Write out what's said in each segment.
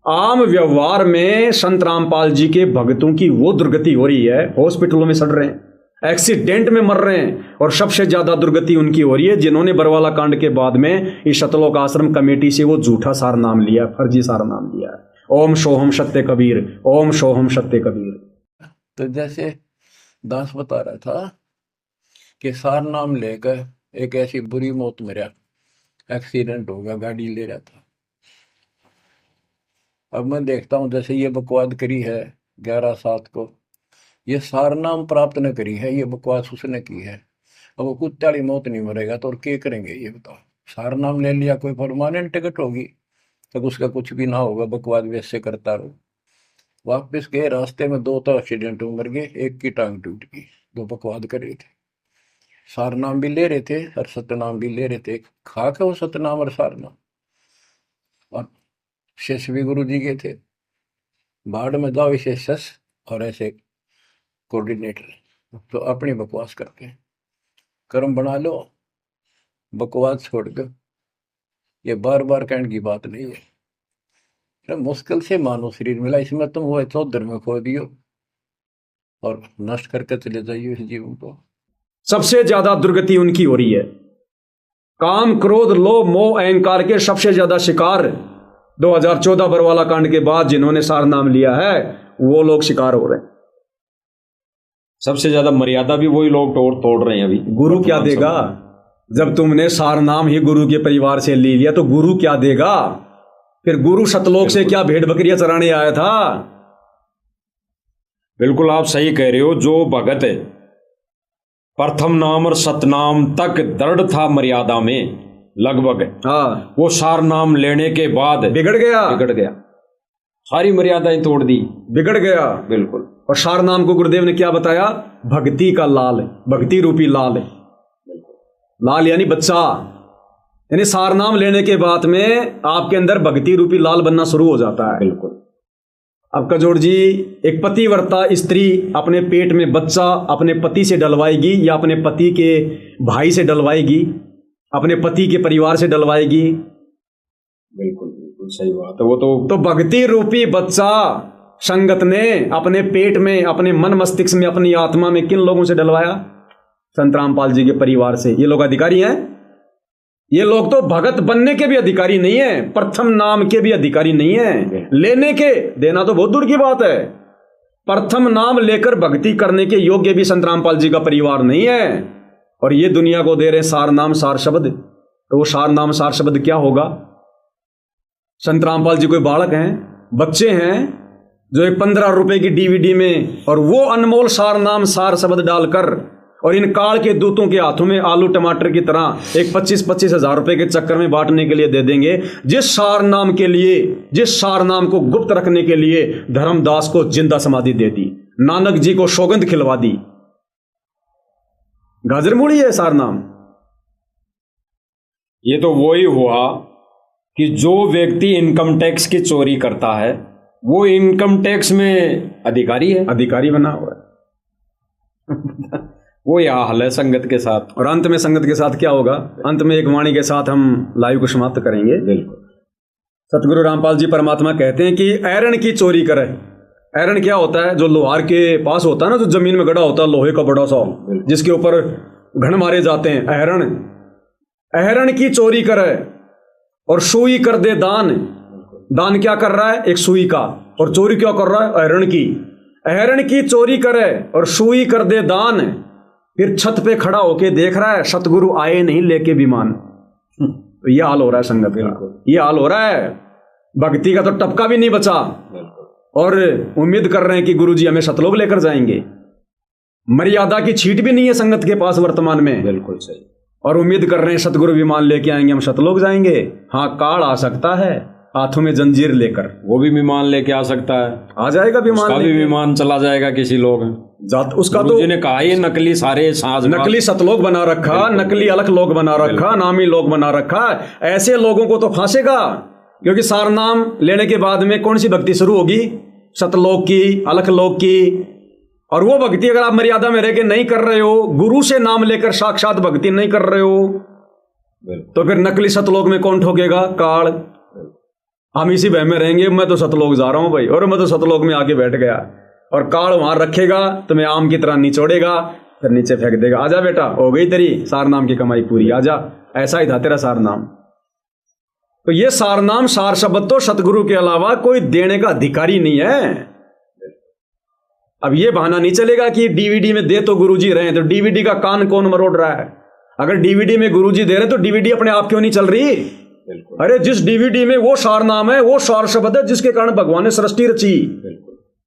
आम व्यवहार में संत रामपाल जी के भक्तों की वो दुर्गति हो रही है, हॉस्पिटलों में सड़ रहे हैं, एक्सीडेंट में मर रहे हैं, और सबसे ज्यादा दुर्गति उनकी हो रही है जिन्होंने बरवाला कांड के बाद में इस सतलोक आश्रम कमेटी से वो झूठा सार नाम लिया, फर्जी सार नाम लिया, ओम सोहम सत्य कबीर, ओम सोहम सत्य कबीर। तो जैसे दास बता रहा था कि सार नाम लेकर एक ऐसी बुरी मौत मरा, एक्सीडेंट हो गया, गाड़ी ले रहा था। अब मैं देखता हूँ जैसे ये बकवाद करी है 11/7 को, ये सार नाम प्राप्त न करी है, ये बकवास उसने की है। अब वो कुत्ते वाली मौत नहीं मरेगा तो और क्या करेंगे ये बताओ। सार नाम ले लिया, कोई परमानेंट टिकट होगी तब उसका कुछ भी ना होगा, बकवाद वैसे करता रहो। वापिस गए, रास्ते में 2 तो एक्सीडेंट में मर गए, एक की टांग टूट गई, जो बकवाद कर रहे थे। सार नाम भी ले रहे थे और सतनाम भी ले रहे थे, खा के वो सतनाम और सार नाम। और शिष्य भी गुरु जी के थे, बाढ़ में जाओ इसे शस और ऐसे कोऑर्डिनेटर, तो अपनी बकवास करके कर्म बना लो, बकवास छोड़ कर। ये बार बार कहने की बात नहीं है, तो मुश्किल से मानो शरीर मिला, इसमें तुम वो चौधर में खो दियो और नष्ट करके चले जाइए इस जीवन को। सबसे ज्यादा दुर्गति उनकी हो रही है, काम क्रोध लोभ मोह अहंकार के सबसे ज्यादा शिकार 2014 बरवाला कांड के बाद जिन्होंने सार नाम लिया है वो लोग शिकार हो रहे हैं। सबसे ज्यादा मर्यादा भी वही लोग तोड़ रहे हैं अभी। गुरु क्या देगा जब तुमने सार नाम ही गुरु के परिवार से ले लिया, तो गुरु क्या देगा फिर? गुरु सतलोक से क्या भेड़ बकरियां चराने आया था? बिल्कुल आप सही कह रहे हो। जो भगत प्रथम नाम और सतनाम तक दृढ़ था मर्यादा में लगभग, हाँ, वो सार नाम लेने के बाद बिगड़ गया, सारी मर्यादाएं तोड़ दी, बिगड़ गया। बिल्कुल। और सार नाम को गुरुदेव ने क्या बताया? भक्ति का लाल, भक्ति रूपी लाल, लाल यानी बच्चा, यानी सार नाम लेने के बाद में आपके अंदर भक्ति रूपी लाल बनना शुरू हो जाता है। बिल्कुल। अब कजोड़ जी, एक पतिव्रता स्त्री अपने पेट में बच्चा अपने पति से डलवाएगी या अपने पति के भाई से डलवाएगी, अपने पति के परिवार से डलवाएगी? बिल्कुल बिल्कुल सही बात है। वो तो भक्ति रूपी बच्चा संगत ने अपने पेट में, अपने मन मस्तिष्क में, अपनी आत्मा में किन लोगों से डलवाया? संत रामपाल जी के परिवार से। ये लोग अधिकारी हैं? ये लोग तो भगत बनने के भी अधिकारी नहीं है, प्रथम नाम के भी अधिकारी नहीं है, लेने के, देना तो बहुत दूर की बात है। प्रथम नाम लेकर भक्ति करने के योग्य भी संत रामपाल जी का परिवार नहीं है, और ये दुनिया को दे रहे सार नाम सार शब्द। तो वो सार नाम सार शब्द क्या होगा? संत रामपाल जी कोई बालक हैं, बच्चे हैं, जो एक 15 रुपए की डीवीडी में और वो अनमोल सार नाम सार शब्द डालकर और इन काल के दूतों के हाथों में आलू टमाटर की तरह एक 25-25 हजार रुपए के चक्कर में बांटने के लिए दे देंगे, जिस सार नाम के लिए, जिस सार नाम को गुप्त रखने के लिए धर्मदास को जिंदा समाधि दे दी, नानक जी को सौगंध खिलवा दी। गाजर मूड़ी है सार नाम। ये तो वही हुआ कि जो व्यक्ति इनकम टैक्स की चोरी करता है वो इनकम टैक्स में अधिकारी है, अधिकारी बना हुआ है। वो यह हाल है संगत के साथ। और अंत में संगत के साथ क्या होगा? अंत में एक वाणी के साथ हम लाइव को समाप्त करेंगे। बिल्कुल। सतगुरु रामपाल जी परमात्मा कहते हैं कि ऐरण की चोरी करे। ऐरण क्या होता है? जो लोहार के पास होता है ना, जो जमीन में गड़ा होता है लोहे का बड़ा सा, जिसके ऊपर घन मारे जाते हैं, ऐरण। ऐरण की चोरी करे और सुई कर दे दान। दान क्या कर रहा है? एक सुई का। और चोरी क्या कर रहा है? ऐरण की। ऐरण की चोरी करे और सुई कर दे दान, फिर छत पे खड़ा होके देख रहा है सतगुरु आए नहीं लेके विमान। तो ये हाल हो रहा है संगत का, ये हाल हो रहा है। भक्ति का तो टपका भी नहीं बचा, और उम्मीद कर रहे हैं कि गुरु जी हमें सतलोक लेकर जाएंगे। मर्यादा की छीट भी नहीं है संगत के पास वर्तमान में। बिल्कुल सही। और उम्मीद कर रहे हैं सतगुरु विमान लेके आएंगे, हम सतलोक जाएंगे। हाँ, काल आ सकता है हाथों में जंजीर लेकर, वो भी विमान लेके आ सकता है, आ जाएगा विमान, उसका भी विमान चला जाएगा किसी लोग जात। उसका तो ने कहा ये नकली सारे साज, नकली सतलोक बना रखा, नकली अलख लोक बना रखा, नामी लोक बना रखा। ऐसे लोगों को तो फांसेगा, क्योंकि सार नाम लेने के बाद में कौन सी भक्ति शुरू होगी? सतलोक की, अलख लोक की। और वो भक्ति अगर आप मर्यादा में रह के नहीं कर रहे हो, गुरु से नाम लेकर साक्षात भक्ति नहीं कर रहे हो, तो फिर नकली सतलोक में कौन ठोकेगा? काल। हम इसी बह में रहेंगे, मैं तो सतलोक जा रहा हूं भाई, और मैं तो सतलोक में आके बैठ गया, और काल वहां रखेगा तुम्हें आम की तरह निचोड़ेगा, फिर नीचे फेंक देगा। आजा बेटा, हो गई तेरी सारनाम की कमाई पूरी, आजा। ऐसा ही था तेरा सारनाम। तो ये सारनाम सार शब्द तो सतगुरु के अलावा कोई देने का अधिकारी नहीं है। अब ये बहाना नहीं चलेगा कि डीवीडी में दे तो गुरुजी रहे हैं, तो डीवीडी का कान कौन मरोड़ रहा है? अगर डीवीडी में गुरुजी दे रहे हैं तो डीवीडी अपने आप क्यों नहीं चल रही? अरे जिस डीवीडी में वो सारनाम है, वो सार शब्द है जिसके कारण भगवान ने सृष्टि रची,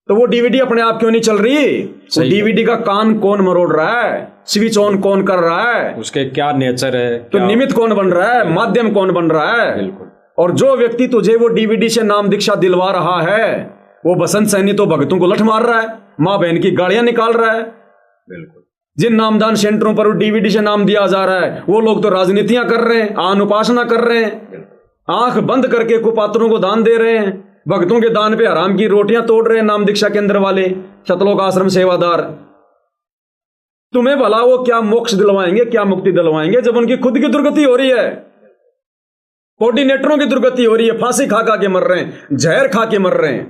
तो वो डीवीडी अपने आप क्यों नहीं चल रही? वो डीवीडी का कान कौन मरोड़ रहा है? स्विच ऑन कौन कर रहा है? उसके क्या नेचर है? तो निमित्त कौन बन रहा है? माध्यम कौन बन रहा है? और जो व्यक्ति तुझे वो डीवीडी से नाम दीक्षा दिलवा रहा है, वो बसंत सैनी तो भक्तों को लठ मार रहा है, माँ बहन की गाड़ियां निकाल रहा है। जिन नामदान सेंटरों पर डीवीडी से नाम दिया जा रहा है, वो लोग तो राजनीतियां कर रहे हैं, आन उपासना कर रहे हैं, आंख बंद करके कुपात्रों को दान दे रहे हैं, भक्तों के दान पे हराम की रोटियां तोड़ रहे हैं नाम दीक्षा केंद्र वाले, सतलोक आश्रम सेवादार। तुम्हें भला वो क्या मोक्ष दिलवाएंगे, क्या मुक्ति दिलवाएंगे, जब उनकी खुद की दुर्गति हो रही है, कोऑर्डिनेटरों की दुर्गति हो रही है, फांसी खा खा के मर रहे हैं, जहर खा के मर रहे हैं।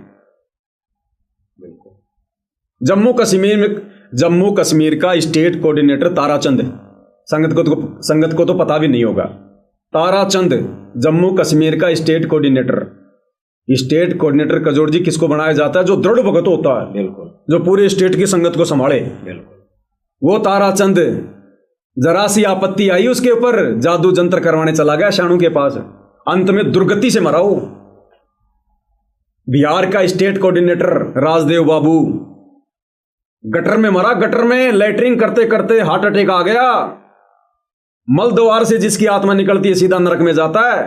जम्मू कश्मीर का स्टेट कोऑर्डिनेटर ताराचंद, संगत को तो पता भी नहीं होगा, ताराचंद जम्मू कश्मीर का स्टेट कोऑर्डिनेटर कजोड़ जी किसको बनाया जाता है? जो दृढ़ भगत होता है, बिल्कुल, जो पूरे स्टेट की संगत को संभाले, बिल्कुल। वो ताराचंद जरा सी आपत्ति आई उसके ऊपर, जादू जंत्र करवाने चला गया शाणु के पास, अंत में दुर्गति से मरा वो। बिहार का स्टेट कोऑर्डिनेटर राजदेव बाबू गटर में मरा, गटर में लैटरिंग करते करते हार्ट अटैक आ गया। मल द्वार से जिसकी आत्मा निकलती है सीधा नरक में जाता है।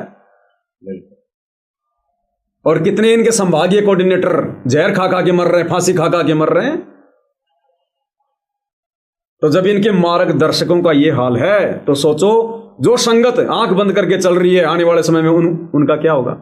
और कितने इनके संभागीय कोऑर्डिनेटर जहर खा खा के मर रहे हैं, फांसी खा खा के मर रहे हैं। तो जब इनके मार्गदर्शकों का ये हाल है, तो सोचो जो संगत आंख बंद करके चल रही है, आने वाले समय में उनका क्या होगा?